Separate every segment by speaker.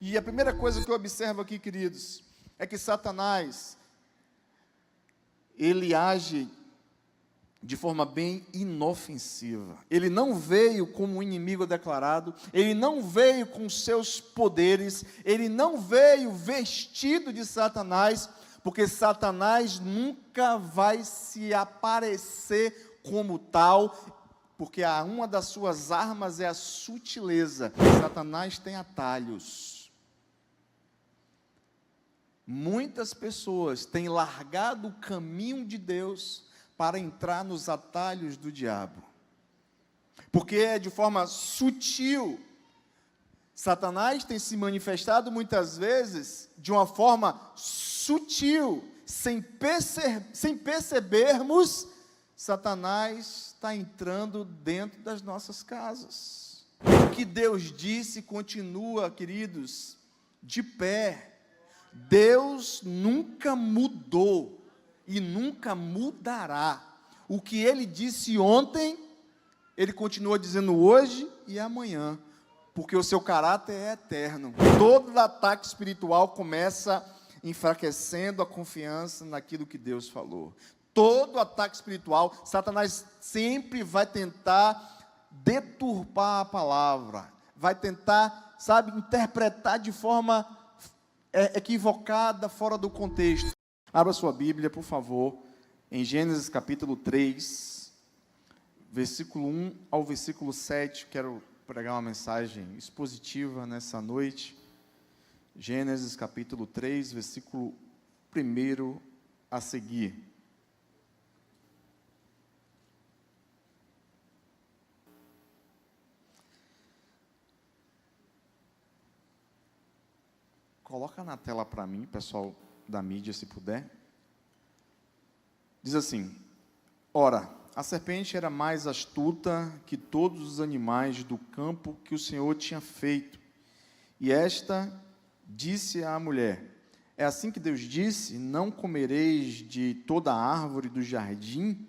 Speaker 1: E a primeira coisa que eu observo aqui, queridos, é que Satanás, ele age de forma bem inofensiva. Ele não veio como um inimigo declarado, ele não veio com seus poderes, ele não veio vestido de Satanás, porque Satanás nunca vai se aparecer como tal, porque uma das suas armas é a sutileza. Satanás tem atalhos. Muitas pessoas têm largado o caminho de Deus para entrar nos atalhos do diabo, porque é de forma sutil. Satanás tem se manifestado muitas vezes de uma forma sutil, sem percebermos. Satanás está entrando dentro das nossas casas. O que Deus disse continua, queridos, de pé. Deus nunca mudou e nunca mudará. O que Ele disse ontem, Ele continua dizendo hoje e amanhã, porque o seu caráter é eterno. Todo ataque espiritual começa enfraquecendo a confiança naquilo que Deus falou. Todo ataque espiritual, Satanás sempre vai tentar deturpar a palavra, vai tentar, interpretar de forma equivocada, fora do contexto. Abra sua Bíblia, por favor, em Gênesis capítulo 3, versículo 1 ao versículo 7, quero pregar uma mensagem expositiva nessa noite. Gênesis capítulo 3, versículo 1 a seguir. Coloca na tela para mim, pessoal da mídia, se puder. Diz assim: ora, a serpente era mais astuta que todos os animais do campo que o Senhor tinha feito. E esta disse à mulher: é assim que Deus disse, não comereis de toda a árvore do jardim?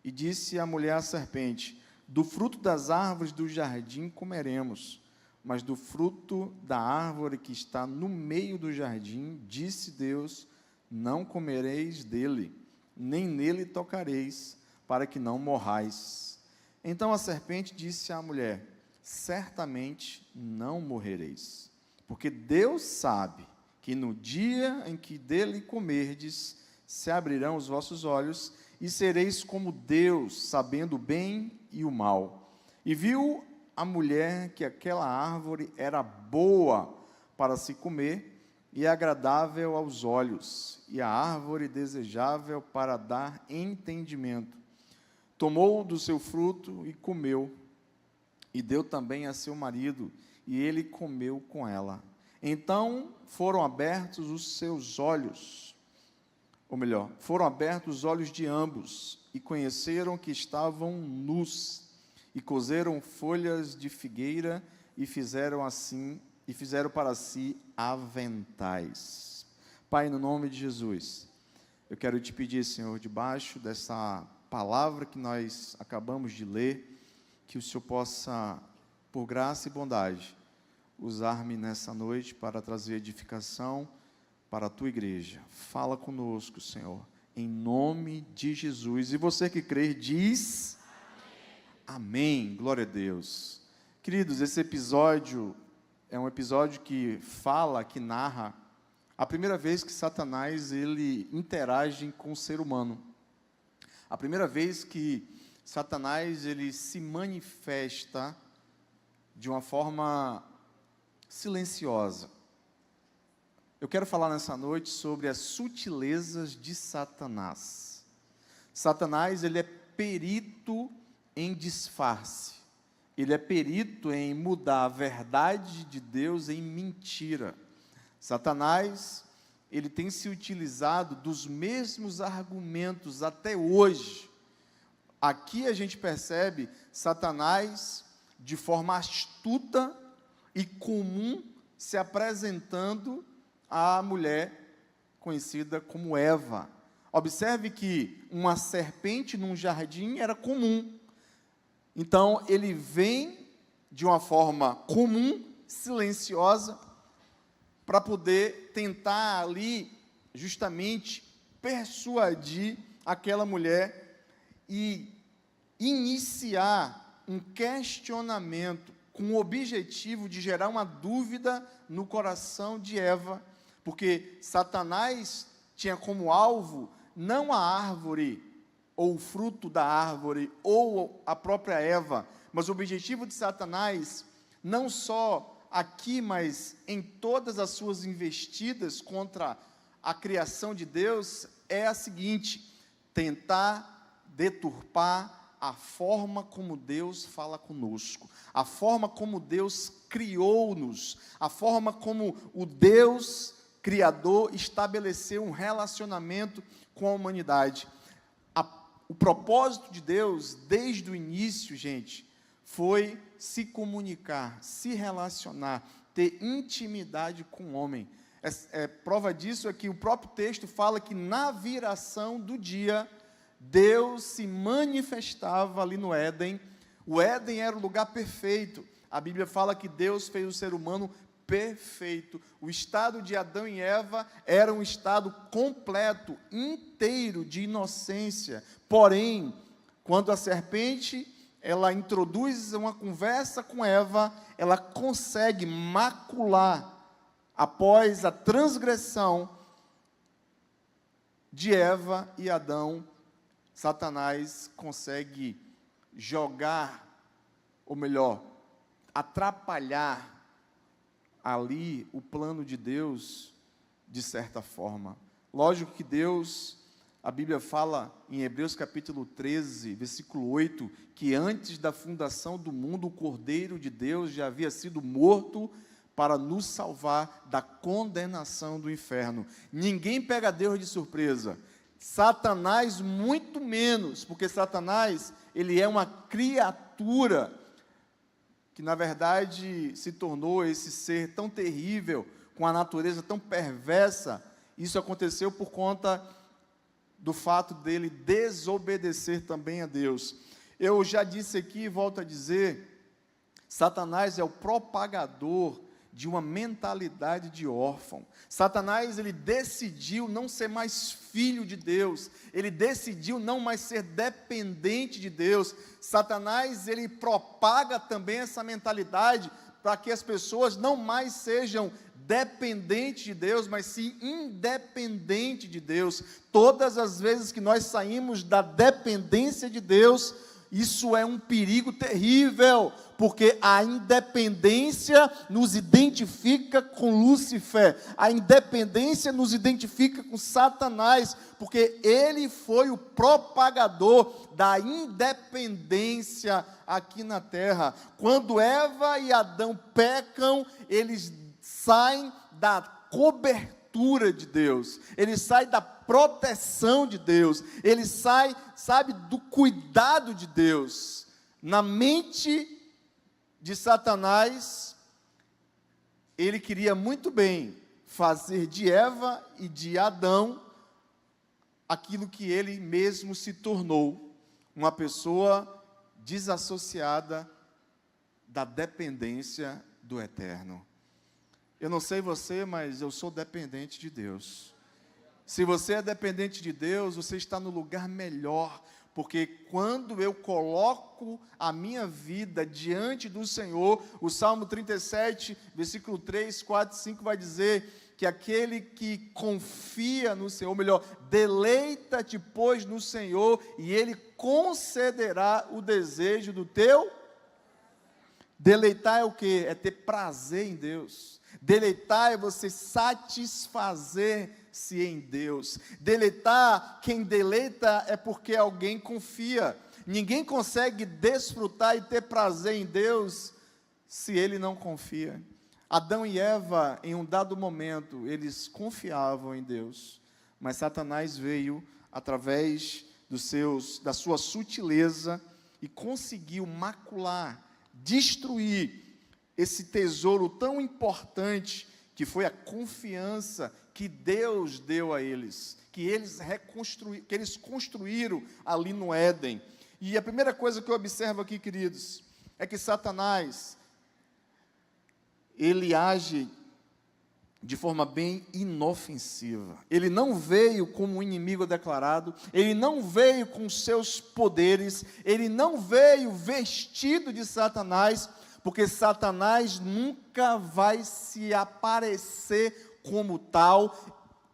Speaker 1: E disse a mulher à serpente: do fruto das árvores do jardim comeremos, mas do fruto da árvore que está no meio do jardim, disse Deus, não comereis dele, nem nele tocareis, para que não morrais. Então a serpente disse à mulher: certamente não morrereis, porque Deus sabe que no dia em que dele comerdes, se abrirão os vossos olhos, e sereis como Deus, sabendo o bem e o mal. E viu a mulher que aquela árvore era boa para se comer e agradável aos olhos, e a árvore desejável para dar entendimento. Tomou do seu fruto e comeu, e deu também a seu marido, e ele comeu com ela. Então foram abertos os seus olhos, ou melhor, foram abertos os olhos de ambos, e conheceram que estavam nus, e coseram folhas de figueira e fizeram para si aventais. Pai, no nome de Jesus, eu quero te pedir, Senhor, debaixo dessa palavra que nós acabamos de ler, que o Senhor possa, por graça e bondade, usar-me nessa noite para trazer edificação para a tua igreja. Fala conosco, Senhor, em nome de Jesus. E você que crê, diz amém, glória a Deus. Queridos, esse episódio é um episódio que fala, que narra a primeira vez que Satanás ele interage com o ser humano. A primeira vez que Satanás ele se manifesta de uma forma silenciosa. Eu quero falar nessa noite sobre as sutilezas de Satanás. Satanás ele é perito em disfarce, ele é perito em mudar a verdade de Deus em mentira. Satanás, ele tem se utilizado dos mesmos argumentos até hoje. Aqui a gente percebe Satanás de forma astuta e comum se apresentando à mulher conhecida como Eva. Observe que uma serpente num jardim era comum. Então, ele vem de uma forma comum, silenciosa, para poder tentar ali, justamente, persuadir aquela mulher e iniciar um questionamento com o objetivo de gerar uma dúvida no coração de Eva, porque Satanás tinha como alvo não a árvore, ou o fruto da árvore, ou a própria Eva, mas o objetivo de Satanás, não só aqui, mas em todas as suas investidas contra a criação de Deus, é a seguinte: tentar deturpar a forma como Deus fala conosco, a forma como Deus criou-nos, a forma como o Deus Criador estabeleceu um relacionamento com a humanidade. O propósito de Deus, desde o início, gente, foi se comunicar, se relacionar, ter intimidade com o homem. Prova disso é que o próprio texto fala que na viração do dia, Deus se manifestava ali no Éden. O Éden era o lugar perfeito. A Bíblia fala que Deus fez o ser humano perfeito. O estado de Adão e Eva era um estado completo, inteiro de inocência. Porém, quando a serpente, ela introduz uma conversa com Eva, ela consegue macular, após a transgressão de Eva e Adão, Satanás consegue jogar, ou melhor, atrapalhar ali o plano de Deus, de certa forma. Lógico que Deus, a Bíblia fala em Hebreus capítulo 13, versículo 8, que antes da fundação do mundo, o Cordeiro de Deus já havia sido morto para nos salvar da condenação do inferno. Ninguém pega Deus de surpresa. Satanás muito menos, porque Satanás, ele é uma criatura que na verdade se tornou esse ser tão terrível, com a natureza tão perversa. Isso aconteceu por conta do fato dele desobedecer também a Deus. Eu já disse aqui e volto a dizer, Satanás é o propagador de uma mentalidade de órfão. Satanás, ele decidiu não ser mais filho de Deus, ele decidiu não mais ser dependente de Deus. Satanás, ele propaga também essa mentalidade para que as pessoas não mais sejam dependentes de Deus, mas sim independentes de Deus. Todas as vezes que nós saímos da dependência de Deus, isso é um perigo terrível, porque a independência nos identifica com Lúcifer, a independência nos identifica com Satanás, porque ele foi o propagador da independência aqui na terra. Quando Eva e Adão pecam, eles saem da cobertura de Deus, eles saem da proteção de Deus, ele sai, sabe, do cuidado de Deus. Na mente de Satanás, ele queria muito bem fazer de Eva e de Adão aquilo que ele mesmo se tornou, uma pessoa desassociada da dependência do eterno. Eu não sei você, mas eu sou dependente de Deus. Se você é dependente de Deus, você está no lugar melhor, porque quando eu coloco a minha vida diante do Senhor, o Salmo 37, versículo 3, 4 e 5 vai dizer que aquele que confia no Senhor, melhor, deleita-te, pois, no Senhor, e Ele concederá o desejo do teu. Deleitar é o quê? É ter prazer em Deus. Deleitar é você satisfazer-se em Deus. Deleitar, quem deleita é porque alguém confia. Ninguém consegue desfrutar e ter prazer em Deus se ele não confia. Adão e Eva, em um dado momento, eles confiavam em Deus, mas Satanás veio através da sua sutileza e conseguiu macular, destruir esse tesouro tão importante que foi a confiança que Deus deu a eles, que eles construíram ali no Éden. E a primeira coisa que eu observo aqui, queridos, é que Satanás, ele age de forma bem inofensiva. Ele não veio como um inimigo declarado, ele não veio com seus poderes, ele não veio vestido de Satanás, porque Satanás nunca vai se aparecer como tal,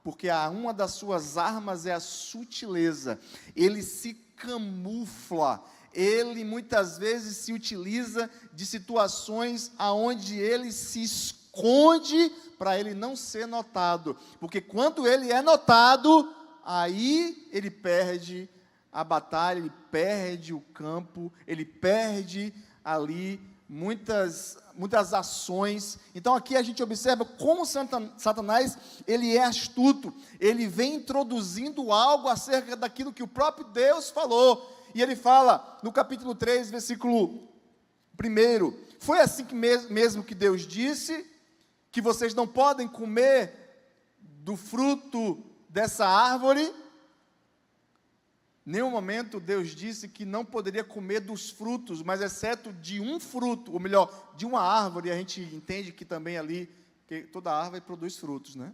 Speaker 1: porque uma das suas armas é a sutileza. Ele se camufla, ele muitas vezes se utiliza de situações aonde ele se esconde para ele não ser notado, porque quando ele é notado, aí ele perde a batalha, ele perde o campo, ele perde ali muitas ações. Então aqui a gente observa como Satanás, ele é astuto, ele vem introduzindo algo acerca daquilo que o próprio Deus falou, e ele fala no capítulo 3, versículo 1, foi assim que mesmo que Deus disse, que vocês não podem comer do fruto dessa árvore. Em nenhum momento Deus disse que não poderia comer dos frutos, mas exceto de um fruto, ou melhor, de uma árvore. A gente entende que também ali, que toda árvore produz frutos, né?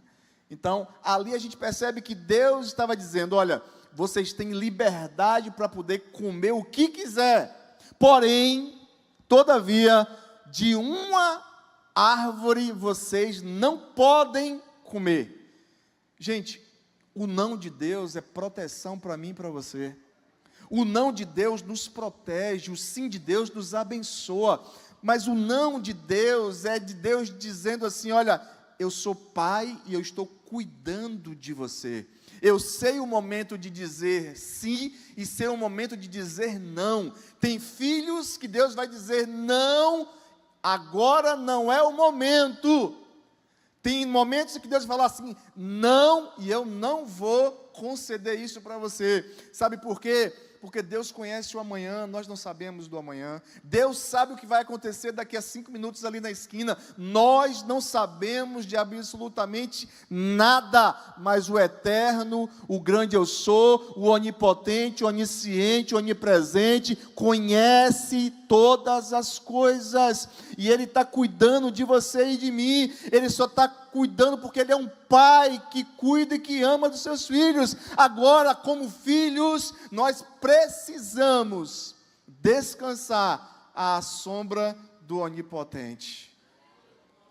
Speaker 1: Então, ali a gente percebe que Deus estava dizendo, olha, vocês têm liberdade para poder comer o que quiser, porém, todavia, de uma árvore vocês não podem comer. Gente, o não de Deus é proteção para mim e para você. O não de Deus nos protege, o sim de Deus nos abençoa. Mas o não de Deus é de Deus dizendo assim, olha, eu sou pai e eu estou cuidando de você. Eu sei o momento de dizer sim e sei o momento de dizer não. Tem filhos que Deus vai dizer não, agora não é o momento. Tem momentos que Deus vai falar assim, não, e eu não vou conceder isso para você. Sabe por quê? Porque Deus conhece o amanhã, nós não sabemos do amanhã. Deus sabe o que vai acontecer daqui a 5 minutos ali na esquina. Nós não sabemos de absolutamente nada, mas o eterno, o grande eu sou, o onipotente, o onisciente, o onipresente, conhece todas as coisas, e Ele está cuidando de você e de mim. Ele só está cuidando porque Ele é um pai que cuida e que ama dos seus filhos. Agora, como filhos, nós precisamos descansar à sombra do onipotente.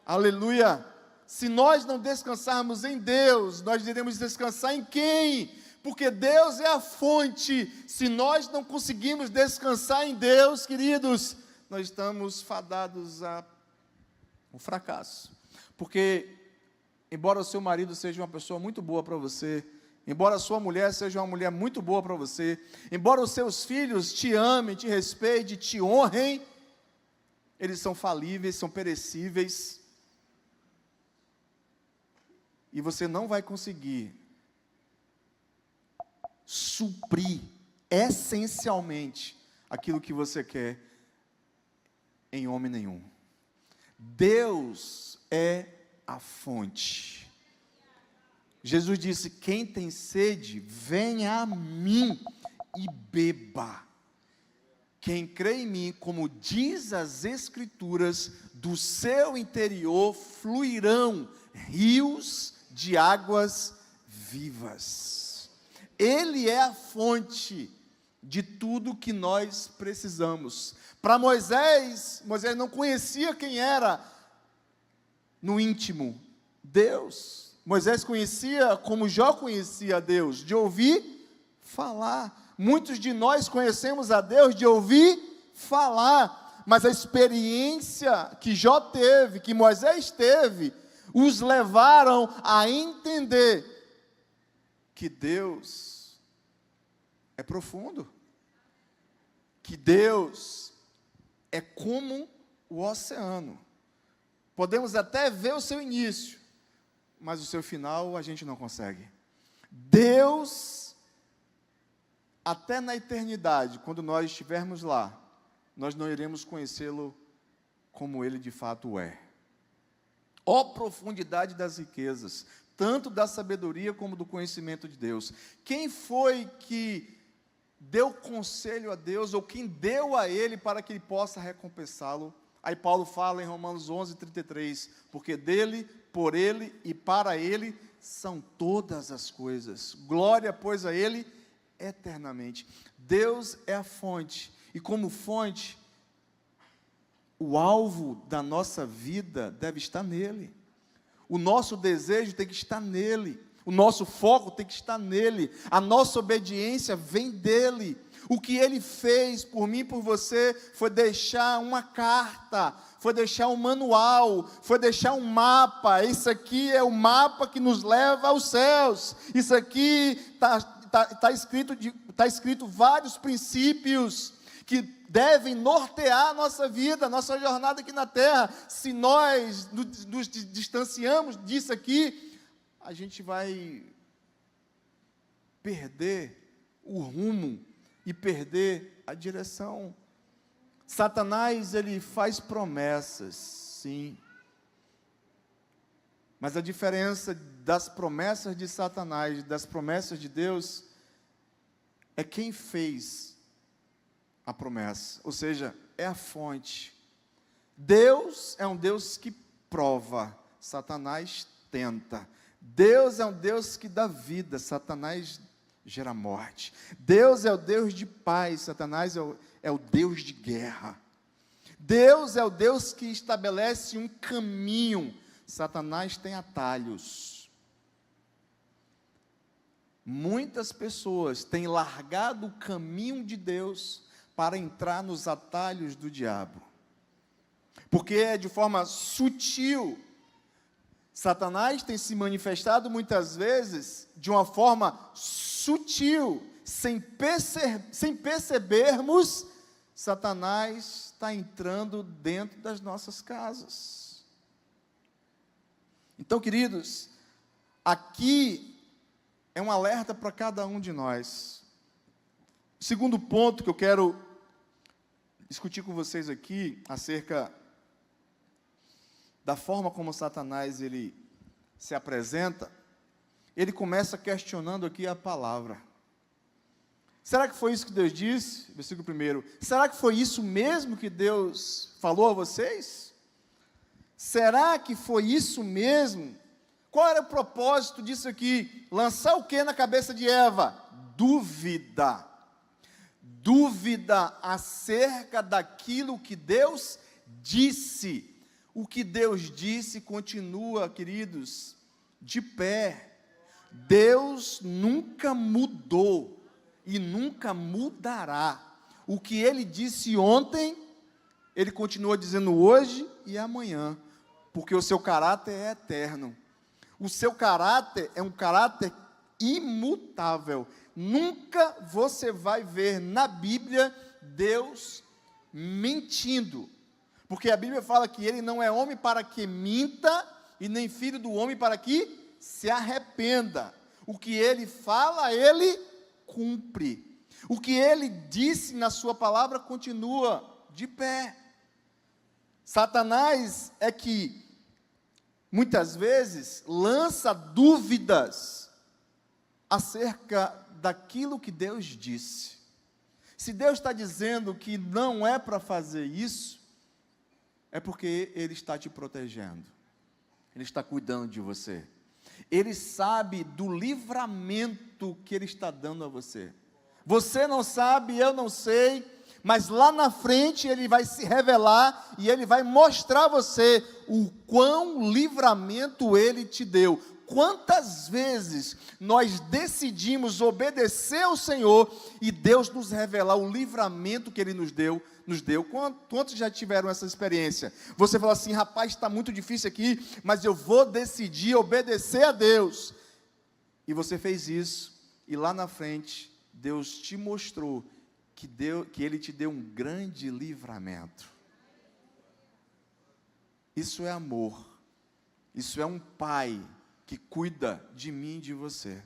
Speaker 1: Aleluia! Se nós não descansarmos em Deus, nós iremos descansar em quem? Porque Deus é a fonte. Se nós não conseguimos descansar em Deus, queridos, nós estamos fadados a um fracasso. Porque, embora o seu marido seja uma pessoa muito boa para você, embora a sua mulher seja uma mulher muito boa para você, embora os seus filhos te amem, te respeitem, te honrem, eles são falíveis, são perecíveis, e você não vai conseguir suprir essencialmente aquilo que você quer em homem nenhum. Deus é a fonte. Jesus disse, quem tem sede, venha a mim e beba. Quem crê em mim, como diz as Escrituras, do seu interior fluirão rios de águas vivas. Ele é a fonte de tudo que nós precisamos. Para Moisés não conhecia quem era no íntimo Deus. Moisés conhecia como Jó conhecia Deus, de ouvir falar. Muitos de nós conhecemos a Deus de ouvir falar, mas a experiência que Jó teve, que Moisés teve, os levaram a entender que Deus é profundo, que Deus é como o oceano. Podemos até ver o seu início, mas o seu final a gente não consegue. Deus, até na eternidade, quando nós estivermos lá, nós não iremos conhecê-lo como Ele de fato é. Ó profundidade das riquezas, tanto da sabedoria como do conhecimento de Deus. Quem foi que deu conselho a Deus, ou quem deu a Ele para que Ele possa recompensá-lo? Aí Paulo fala em Romanos 11:33, porque dele, por ele e para ele são todas as coisas. Glória, pois, a ele eternamente. Deus é a fonte, e como fonte, o alvo da nossa vida deve estar nele. O nosso desejo tem que estar nele. O nosso foco tem que estar nele. A nossa obediência vem dele. O que ele fez por mim e por você foi deixar uma carta, foi deixar um manual, foi deixar um mapa. Isso aqui é o mapa que nos leva aos céus. Isso aqui está escrito vários princípios que devem nortear a nossa vida, a nossa jornada aqui na terra. Se nós nos distanciamos disso aqui, a gente vai perder o rumo e perder a direção. Satanás, ele faz promessas, sim. Mas a diferença das promessas de Satanás e das promessas de Deus é quem fez a promessa, ou seja, é a fonte. Deus é um Deus que prova, Satanás tenta. Deus é um Deus que dá vida, Satanás gera morte. Deus é o Deus de paz, Satanás é o Deus de guerra. Deus é o Deus que estabelece um caminho, Satanás tem atalhos. Muitas pessoas têm largado o caminho de Deus para entrar nos atalhos do diabo, porque é de forma sutil. Satanás tem se manifestado muitas vezes de uma forma sutil, sem percebermos, Satanás está entrando dentro das nossas casas. Então, queridos, aqui é um alerta para cada um de nós. O segundo ponto que eu quero discutir com vocês aqui, acerca da forma como Satanás ele se apresenta, ele começa questionando aqui a palavra. Será que foi isso que Deus disse? Versículo 1. Será que foi isso mesmo que Deus falou a vocês? Será que foi isso mesmo? Qual era o propósito disso aqui? Lançar o que na cabeça de Eva? Dúvida. Dúvida acerca daquilo que Deus disse. O que Deus disse continua, queridos, de pé. Deus nunca mudou e nunca mudará. O que Ele disse ontem, Ele continua dizendo hoje e amanhã, porque o seu caráter é eterno. O seu caráter é um caráter imutável. Nunca você vai ver na Bíblia Deus mentindo, porque a Bíblia fala que Ele não é homem para que minta, e nem filho do homem para que se arrependa. O que Ele fala, Ele cumpre. O que Ele disse na sua palavra continua de pé. Satanás é que muitas vezes lança dúvidas acerca daquilo que Deus disse. Se Deus está dizendo que não é para fazer isso, é porque Ele está te protegendo, Ele está cuidando de você, Ele sabe do livramento que Ele está dando a você. Você não sabe, eu não sei, mas lá na frente Ele vai se revelar e Ele vai mostrar a você o quão livramento Ele te deu. Quantas vezes nós decidimos obedecer ao Senhor e Deus nos revelar o livramento que Ele nos deu? Quantos já tiveram essa experiência? Você fala assim, rapaz, está muito difícil aqui, mas eu vou decidir obedecer a Deus. E você fez isso, e lá na frente, Deus te mostrou que Ele te deu um grande livramento. Isso é amor. Isso é um pai que cuida de mim e de você.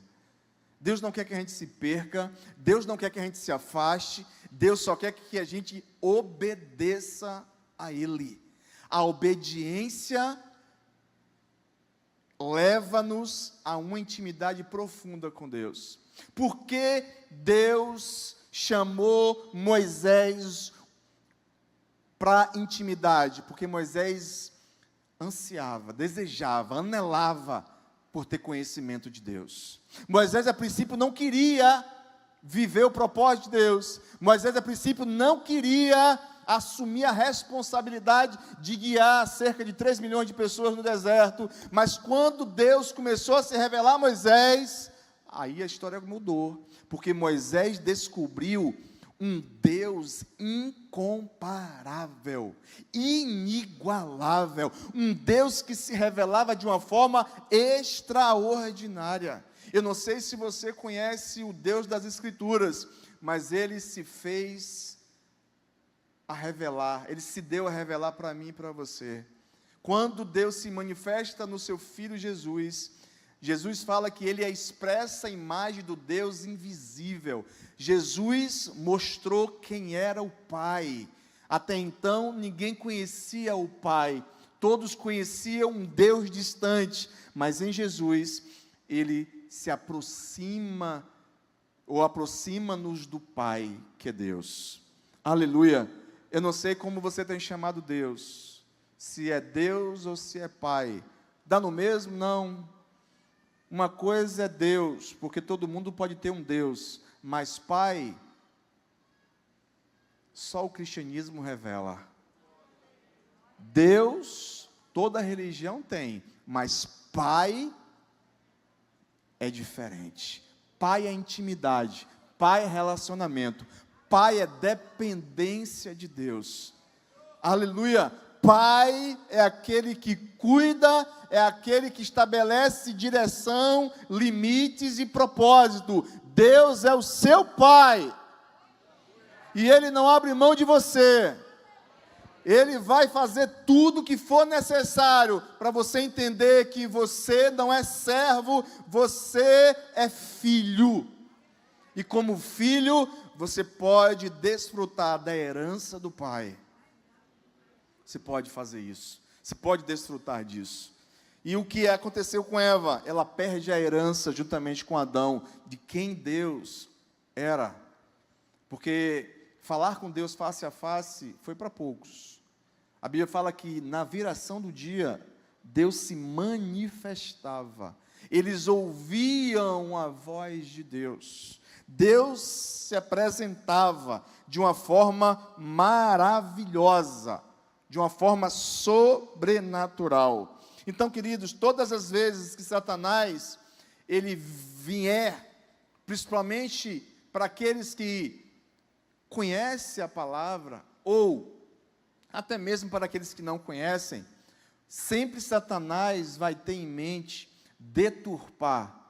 Speaker 1: Deus não quer que a gente se perca, Deus não quer que a gente se afaste, Deus só quer que a gente obedeça a Ele. A obediência leva-nos a uma intimidade profunda com Deus. Porque Deus chamou Moisés para intimidade, porque Moisés ansiava, desejava, anelava por ter conhecimento de Deus. Moisés, a princípio, não queria viver o propósito de Deus. Moisés, a princípio, não queria assumir a responsabilidade de guiar cerca de 3 milhões de pessoas no deserto. Mas quando Deus começou a se revelar a Moisés, aí a história mudou, porque Moisés descobriu um Deus incomparável, inigualável, um Deus que se revelava de uma forma extraordinária. Eu não sei se você conhece o Deus das Escrituras, mas Ele se fez a revelar, Ele se deu a revelar para mim e para você. Quando Deus se manifesta no seu Filho Jesus, Jesus fala que Ele é a expressa imagem do Deus invisível. Jesus mostrou quem era o Pai. Até então, ninguém conhecia o Pai. Todos conheciam um Deus distante. Mas em Jesus, Ele se aproxima, ou aproxima-nos do Pai, que é Deus. Aleluia! Eu não sei como você tem chamado Deus. Se é Deus ou se é Pai. Dá no mesmo? Não. Uma coisa é Deus, porque todo mundo pode ter um Deus, mas Pai, só o cristianismo revela. Deus, toda religião tem, mas Pai é diferente. Pai é intimidade, Pai é relacionamento, Pai é dependência de Deus. Aleluia! Pai é aquele que cuida, é aquele que estabelece direção, limites e propósito. Deus é o seu Pai. E Ele não abre mão de você. Ele vai fazer tudo o que for necessário para você entender que você não é servo, você é filho. E como filho, você pode desfrutar da herança do Pai. Você pode fazer isso. Você pode desfrutar disso. E o que aconteceu com Eva? Ela perde a herança juntamente com Adão, de quem Deus era. Porque falar com Deus face a face foi para poucos. A Bíblia fala que na viração do dia, Deus se manifestava. Eles ouviam a voz de Deus. Deus se apresentava de uma forma maravilhosa, de uma forma sobrenatural. Então, queridos, todas as vezes que Satanás, ele vier, principalmente para aqueles que conhecem a palavra, ou até mesmo para aqueles que não conhecem, sempre Satanás vai ter em mente deturpar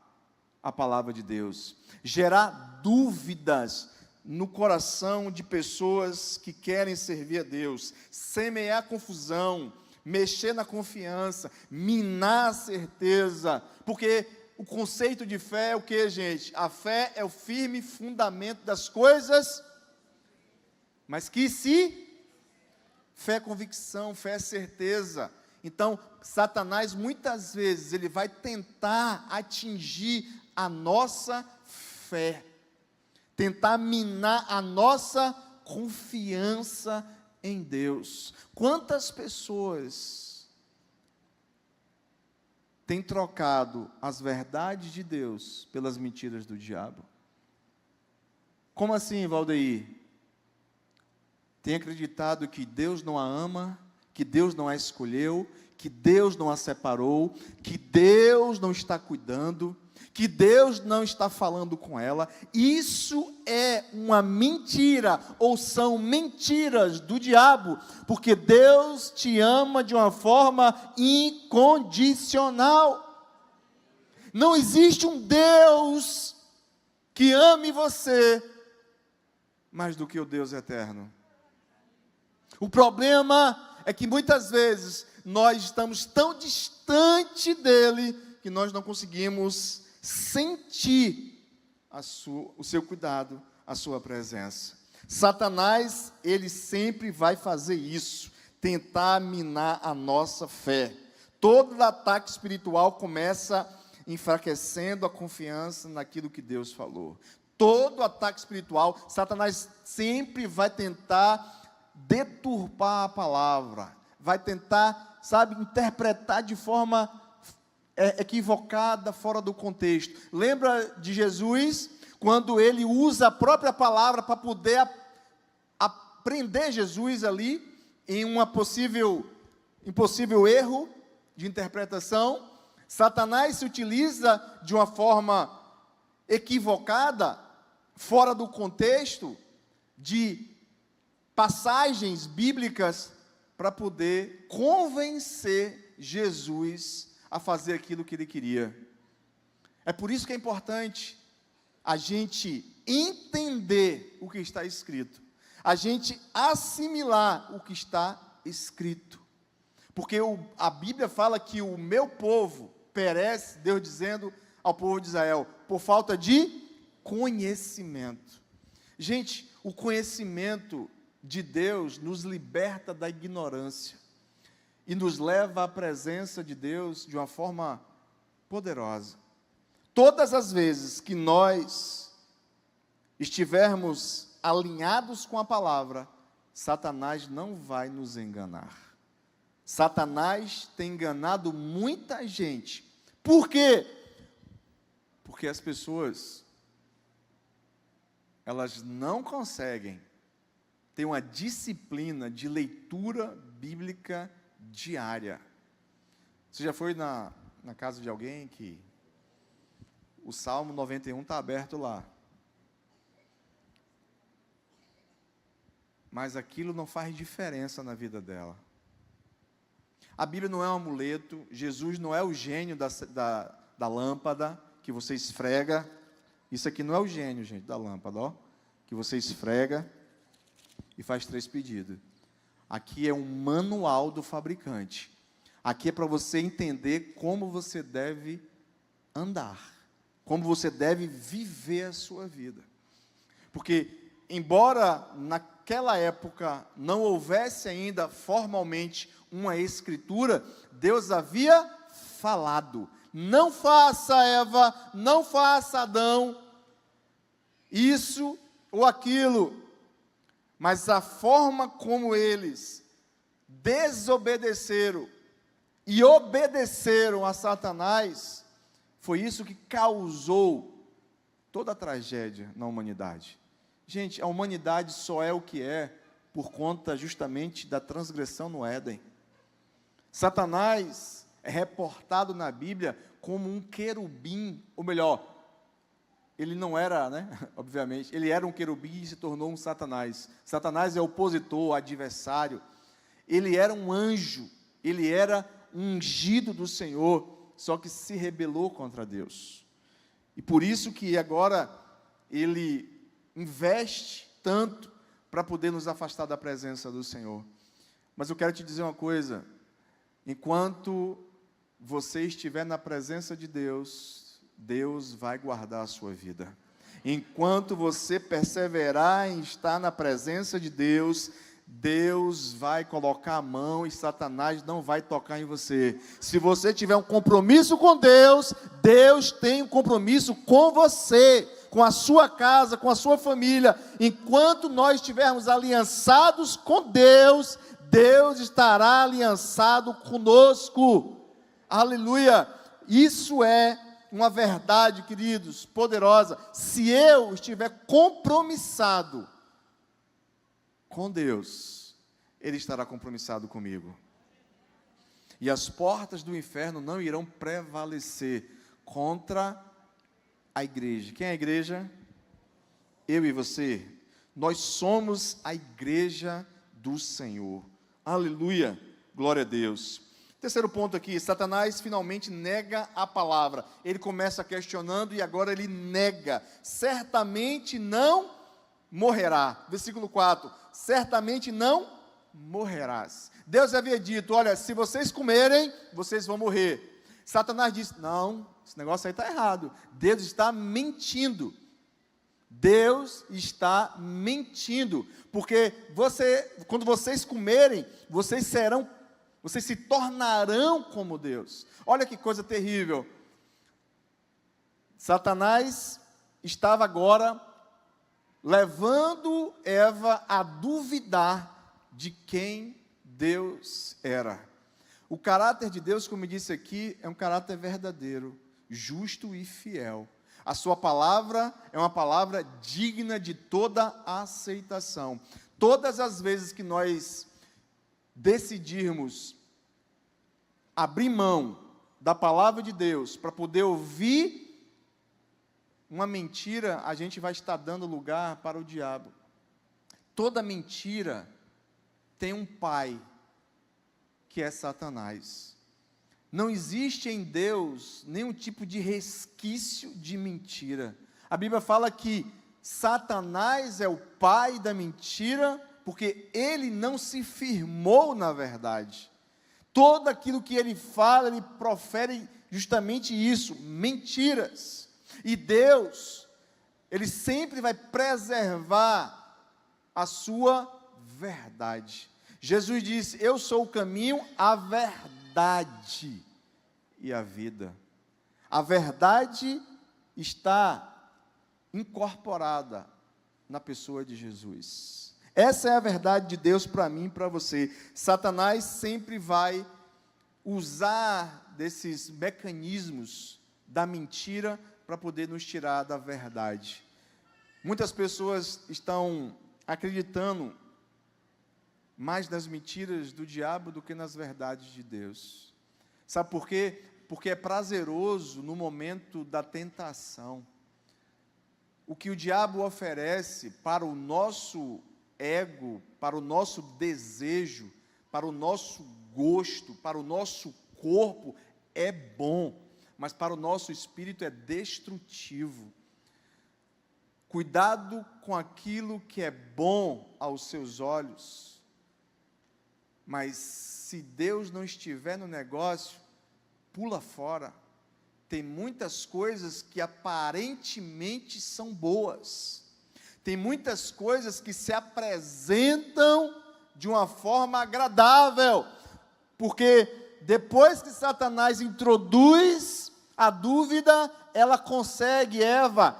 Speaker 1: a palavra de Deus, gerar dúvidas no coração de pessoas que querem servir a Deus, semear confusão, mexer na confiança, minar a certeza, porque o conceito de fé é o que, gente? A fé é o firme fundamento das coisas, mas que se fé é convicção, fé é certeza. Então, Satanás, muitas vezes, ele vai tentar atingir a nossa fé, tentar minar a nossa confiança em Deus. Quantas pessoas têm trocado as verdades de Deus pelas mentiras do diabo? Como assim, Valdeir? Tem acreditado que Deus não a ama, que Deus não a escolheu, que Deus não a separou, que Deus não está cuidando, que Deus não está falando com ela. Isso é uma mentira, ou são mentiras do diabo, porque Deus te ama de uma forma incondicional. Não existe um Deus que ame você mais do que o Deus eterno. O problema é que muitas vezes nós estamos tão distante dele que nós não conseguimos sentir o seu cuidado, a sua presença. Satanás, ele sempre vai fazer isso, tentar minar a nossa fé. Todo ataque espiritual começa enfraquecendo a confiança naquilo que Deus falou. Todo ataque espiritual, Satanás sempre vai tentar deturpar a palavra, vai tentar, interpretar de forma equivocada, fora do contexto. Lembra de Jesus, quando ele usa a própria palavra para poder aprender Jesus ali, em impossível erro de interpretação? Satanás se utiliza de uma forma equivocada, fora do contexto, de passagens bíblicas, para poder convencer Jesus a fazer aquilo que ele queria. É por isso que é importante a gente entender o que está escrito, a gente assimilar o que está escrito, porque a Bíblia fala que o meu povo perece, Deus dizendo ao povo de Israel, por falta de conhecimento. Gente, o conhecimento de Deus nos liberta da ignorância e nos leva à presença de Deus de uma forma poderosa. Todas as vezes que nós estivermos alinhados com a palavra, Satanás não vai nos enganar. Satanás tem enganado muita gente. Por quê? Porque as pessoas, elas não conseguem ter uma disciplina de leitura bíblica diária. Você já foi na casa de alguém que o Salmo 91 está aberto lá, mas aquilo não faz diferença na vida dela? A Bíblia não é um amuleto, Jesus não é o gênio da lâmpada que você esfrega. Isso aqui não é o gênio, gente, da lâmpada, ó, que você esfrega e faz 3 pedidos. Aqui é um manual do fabricante. Aqui é para você entender como você deve andar, como você deve viver a sua vida. Porque, embora naquela época não houvesse ainda formalmente uma escritura, Deus havia falado: não faça, Eva, não faça, Adão, isso ou aquilo. Mas a forma como eles desobedeceram e obedeceram a Satanás, foi isso que causou toda a tragédia na humanidade. Gente, a humanidade só é o que é por conta justamente da transgressão no Éden. Satanás é reportado na Bíblia como um querubim, ou melhor, ele não era, obviamente, ele era um querubim e se tornou um Satanás. Satanás é opositor, adversário. Ele era um anjo, ele era um ungido do Senhor, só que se rebelou contra Deus. E por isso que agora ele investe tanto para poder nos afastar da presença do Senhor. Mas eu quero te dizer uma coisa: enquanto você estiver na presença de Deus, Deus vai guardar a sua vida. Enquanto você perseverar em estar na presença de Deus, Deus vai colocar a mão e Satanás não vai tocar em você. Se você tiver um compromisso com Deus, Deus tem um compromisso com você, com a sua casa, com a sua família. Enquanto nós estivermos aliançados com Deus, Deus estará aliançado conosco. Aleluia! Isso é uma verdade, queridos, poderosa. Se eu estiver compromissado com Deus, Ele estará compromissado comigo. E as portas do inferno não irão prevalecer contra a igreja. Quem é a igreja? Eu e você. Nós somos a igreja do Senhor. Aleluia, glória a Deus. Terceiro ponto aqui: Satanás finalmente nega a palavra. Ele começa questionando e agora ele nega. Certamente não morrerá. Versículo 4: certamente não morrerás. Deus havia dito: olha, se vocês comerem, vocês vão morrer. Satanás disse: não, esse negócio aí está errado. Deus está mentindo. Deus está mentindo. Porque quando vocês comerem, vocês se tornarão como Deus. Olha que coisa terrível. Satanás estava agora levando Eva a duvidar de quem Deus era. O caráter de Deus, como eu disse aqui, é um caráter verdadeiro, justo e fiel. A sua palavra é uma palavra digna de toda aceitação. Todas as vezes que nós decidirmos abrir mão da palavra de Deus para poder ouvir uma mentira, a gente vai estar dando lugar para o diabo. Toda mentira tem um pai, que é Satanás. Não existe em Deus nenhum tipo de resquício de mentira. A Bíblia fala que Satanás é o pai da mentira, porque ele não se firmou na verdade. Todo aquilo que ele fala, ele profere justamente isso, mentiras. E Deus, ele sempre vai preservar a sua verdade. Jesus disse: eu sou o caminho, a verdade e a vida. A verdade está incorporada na pessoa de Jesus. Essa é a verdade de Deus para mim e para você. Satanás sempre vai usar desses mecanismos da mentira para poder nos tirar da verdade. Muitas pessoas estão acreditando mais nas mentiras do diabo do que nas verdades de Deus. Sabe por quê? Porque é prazeroso no momento da tentação. O que o diabo oferece para o nosso ego, para o nosso desejo, para o nosso gosto, para o nosso corpo, é bom, mas para o nosso espírito é destrutivo. Cuidado com aquilo que é bom aos seus olhos, mas se Deus não estiver no negócio, pula fora. Tem muitas coisas que aparentemente são boas, tem muitas coisas que se apresentam de uma forma agradável, porque depois que Satanás introduz a dúvida, ela consegue, Eva,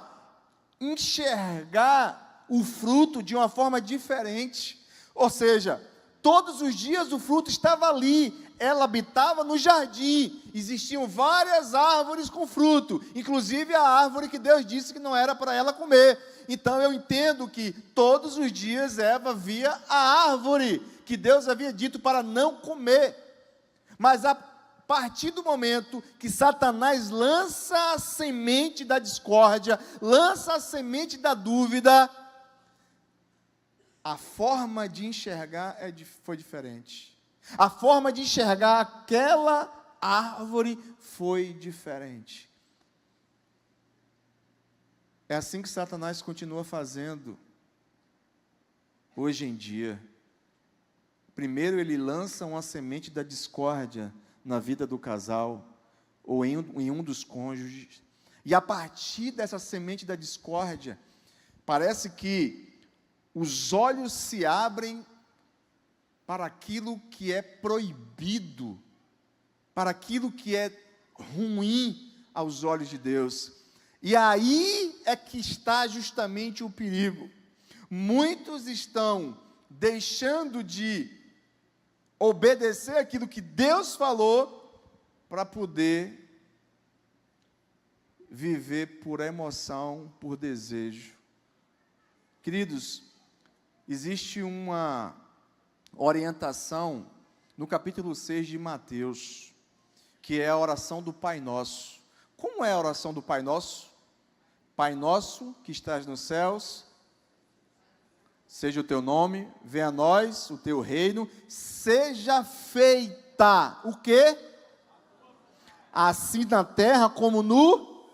Speaker 1: enxergar o fruto de uma forma diferente. Ou seja, todos os dias o fruto estava ali. Ela habitava no jardim, existiam várias árvores com fruto, inclusive a árvore que Deus disse que não era para ela comer. Então eu entendo que todos os dias Eva via a árvore que Deus havia dito para não comer. Mas a partir do momento que Satanás lança a semente da discórdia, lança a semente da dúvida, a forma de enxergar foi diferente. A forma de enxergar aquela árvore foi diferente. É assim que Satanás continua fazendo hoje em dia. Primeiro ele lança uma semente da discórdia na vida do casal, ou em um dos cônjuges, e a partir dessa semente da discórdia, parece que os olhos se abrem para aquilo que é proibido, para aquilo que é ruim aos olhos de Deus. E aí é que está justamente o perigo. Muitos estão deixando de obedecer aquilo que Deus falou para poder viver por emoção, por desejo. Queridos, existe uma orientação no capítulo 6 de Mateus, que é a oração do Pai Nosso. Como é a oração do Pai Nosso? Pai nosso que estás nos céus, seja o teu nome, venha a nós o teu reino, seja feita, o quê? Assim na terra como no...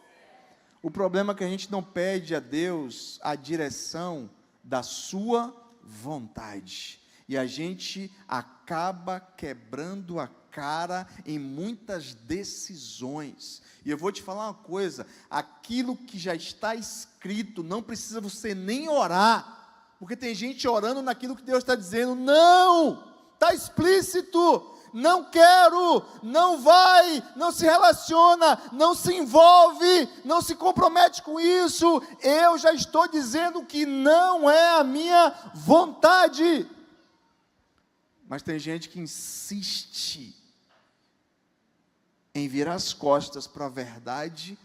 Speaker 1: O problema é que a gente não pede a Deus a direção da sua vontade. E a gente acaba quebrando a cara em muitas decisões. E eu vou te falar uma coisa, aquilo que já está escrito, não precisa você nem orar, porque tem gente orando naquilo que Deus está dizendo. Não, está explícito, não quero, não vai, não se relaciona, não se envolve, não se compromete com isso. Eu já estou dizendo que não é a minha vontade. Mas tem gente que insiste em virar as costas para a verdade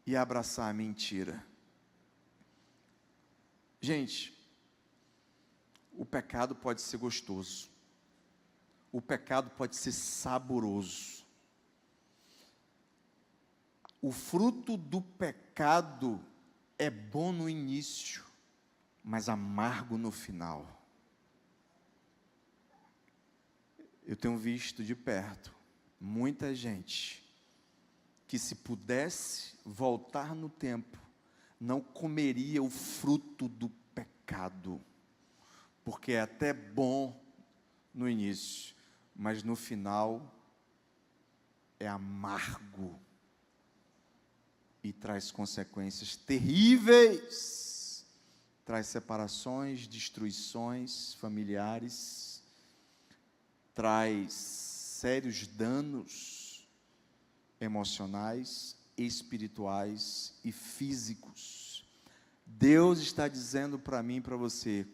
Speaker 1: e abraçar a mentira. Gente, o pecado pode ser gostoso. O pecado pode ser saboroso. O fruto do pecado é bom no início, mas amargo no final. Eu tenho visto de perto muita gente que, se pudesse voltar no tempo, não comeria o fruto do pecado, porque é até bom no início, mas no final é amargo e traz consequências terríveis, traz separações, destruições familiares, traz sérios danos emocionais, espirituais e físicos. Deus está dizendo para mim e para você: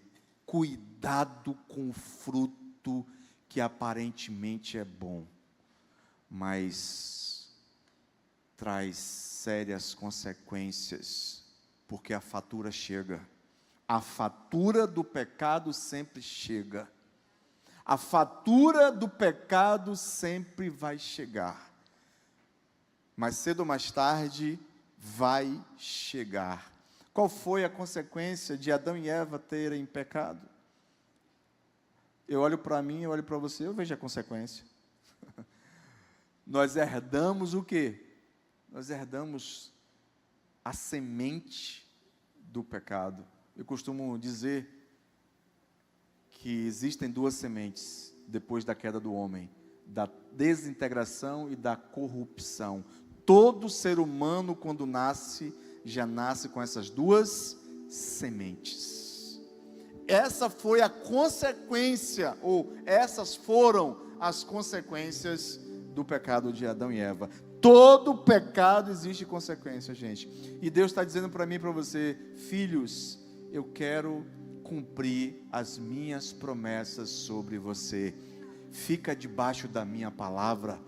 Speaker 1: cuidado com o fruto que aparentemente é bom, mas traz sérias consequências, porque a fatura chega. A fatura do pecado sempre chega. A fatura do pecado sempre vai chegar. Mais cedo ou mais tarde vai chegar. Qual foi a consequência de Adão e Eva terem pecado? Eu olho para mim, eu olho para você, eu vejo a consequência. Nós herdamos o quê? Nós herdamos a semente do pecado. Eu costumo dizer que existem duas sementes depois da queda do homem: da desintegração e da corrupção. Todo ser humano, quando nasce, já nasce com essas duas sementes. Essa foi a consequência, ou essas foram as consequências do pecado de Adão e Eva. Todo pecado existe consequência, gente. E Deus está dizendo para mim e para você: filhos, eu quero cumprir as minhas promessas sobre você. Fica debaixo da minha palavra.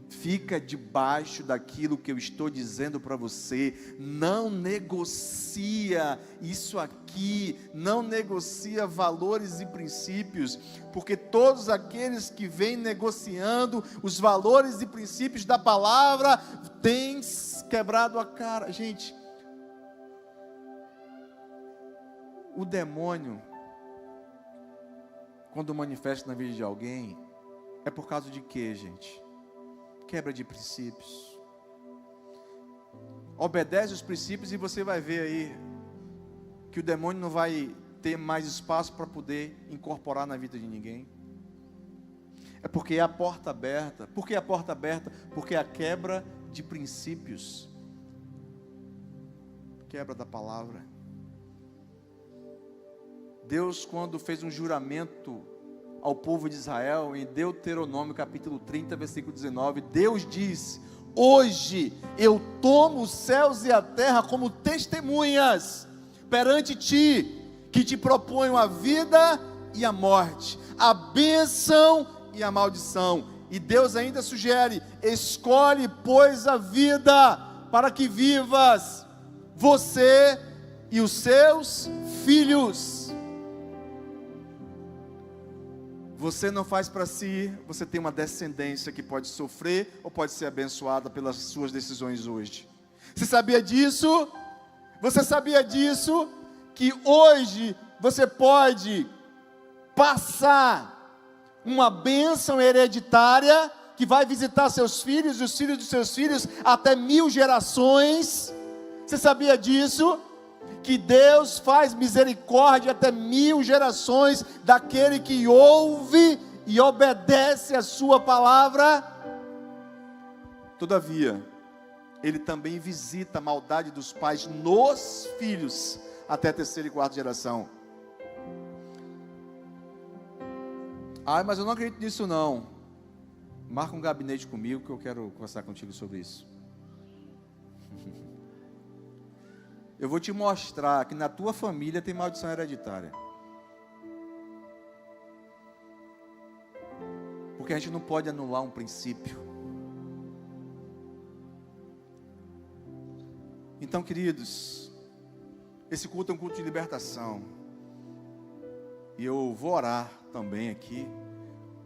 Speaker 1: Fica debaixo daquilo que eu estou dizendo para você. Não negocia isso aqui, não negocia valores e princípios, porque todos aqueles que vêm negociando os valores e princípios da palavra têm quebrado a cara. Gente, o demônio, quando manifesta na vida de alguém, é por causa de quê, gente? Quebra de princípios. Obedece os princípios e você vai ver aí que o demônio não vai ter mais espaço para poder incorporar na vida de ninguém. É porque é a porta aberta. Por que a porta aberta? Porque é a quebra de princípios. Quebra da palavra. Deus, quando fez um juramento ao povo de Israel, em Deuteronômio capítulo 30, versículo 19, Deus diz: hoje eu tomo os céus e a terra como testemunhas perante ti, que te proponho a vida e a morte, a bênção e a maldição. E Deus ainda sugere: escolhe, pois, a vida, para que vivas, você e os seus filhos. Você não faz para si, você tem uma descendência que pode sofrer ou pode ser abençoada pelas suas decisões hoje. Você sabia disso? Você sabia disso? Que hoje você pode passar uma bênção hereditária que vai visitar seus filhos e os filhos dos seus filhos até 1000 gerações. Você sabia disso? Que Deus faz misericórdia até 1000 gerações daquele que ouve e obedece a sua palavra. Todavia, Ele também visita a maldade dos pais nos filhos até a 3ª e 4ª geração. Mas eu não acredito nisso não. Marca um gabinete comigo que eu quero conversar contigo sobre isso. Eu vou te mostrar que na tua família tem maldição hereditária. Porque a gente não pode anular um princípio. Então, queridos, esse culto é um culto de libertação. E eu vou orar também aqui,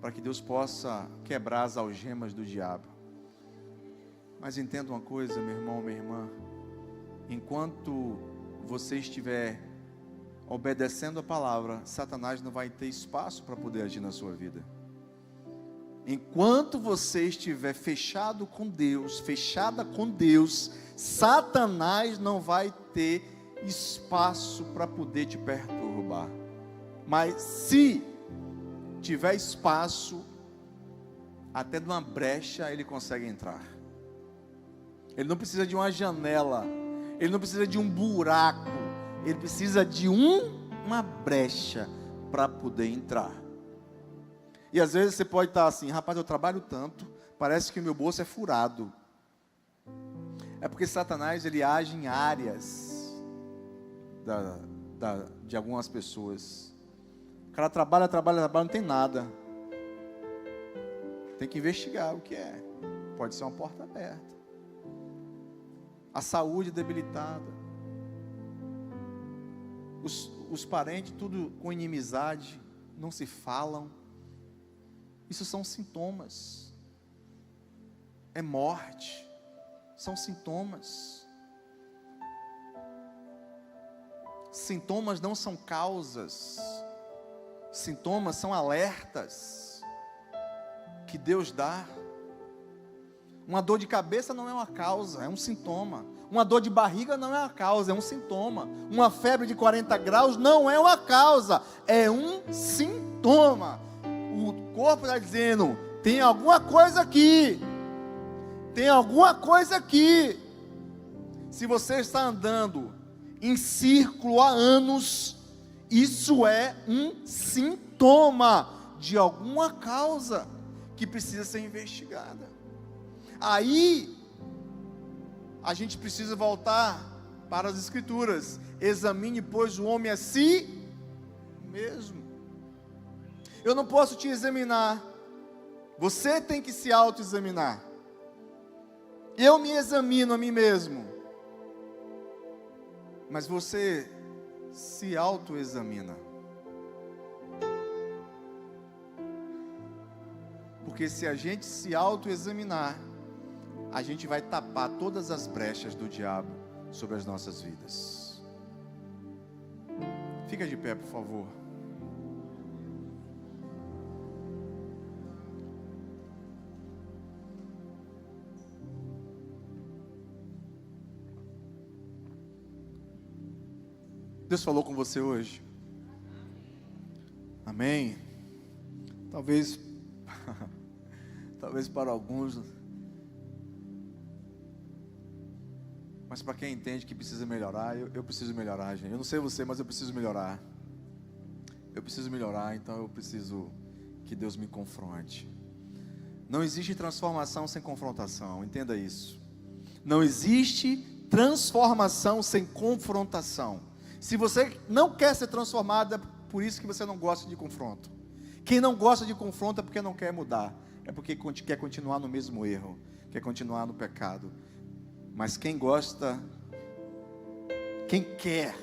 Speaker 1: para que Deus possa quebrar as algemas do diabo. Mas entenda uma coisa, meu irmão, minha irmã. Enquanto você estiver obedecendo a palavra, Satanás não vai ter espaço para poder agir na sua vida. Enquanto você estiver fechado com Deus, fechada com Deus, Satanás não vai ter espaço para poder te perturbar. Mas se tiver espaço, até numa brecha ele consegue entrar. Ele não precisa de uma janela, ele não precisa de um buraco, ele precisa de uma brecha para poder entrar. E às vezes você pode estar assim: rapaz, eu trabalho tanto, parece que o meu bolso é furado. É porque Satanás, ele age em áreas de algumas pessoas. O cara trabalha, não tem nada. Tem que investigar o que é. Pode ser uma porta aberta. A saúde debilitada. Os parentes, tudo com inimizade, não se falam. Isso são sintomas. É morte. São sintomas. Sintomas não são causas. Sintomas são alertas que Deus dá. Uma dor de cabeça não é uma causa, é um sintoma. Uma dor de barriga não é uma causa, é um sintoma. Uma febre de 40 graus não é uma causa, é um sintoma. O corpo está dizendo: tem alguma coisa aqui. Tem alguma coisa aqui. Se você está andando em círculo há anos, isso é um sintoma de alguma causa que precisa ser investigada. Aí, a gente precisa voltar para as Escrituras. Examine, pois, o homem a si mesmo. Eu não posso te examinar. Você tem que se autoexaminar. Eu me examino a mim mesmo. Mas você se autoexamina. Porque se a gente se autoexaminar, a gente vai tapar todas as brechas do diabo sobre as nossas vidas. Fica de pé, por favor. Deus falou com você hoje? Amém? Talvez para alguns, mas para quem entende que precisa melhorar, eu preciso melhorar, gente. Eu não sei você, mas eu preciso melhorar. Eu preciso melhorar, então eu preciso que Deus me confronte. Não existe transformação sem confrontação, entenda isso. Não existe transformação sem confrontação. Se você não quer ser transformado, é por isso que você não gosta de confronto. Quem não gosta de confronto é porque não quer mudar. É porque quer continuar no mesmo erro. Quer continuar no pecado. Mas quem gosta, quem quer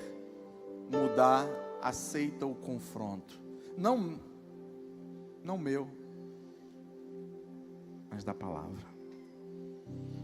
Speaker 1: mudar, aceita o confronto. Não meu, mas da palavra.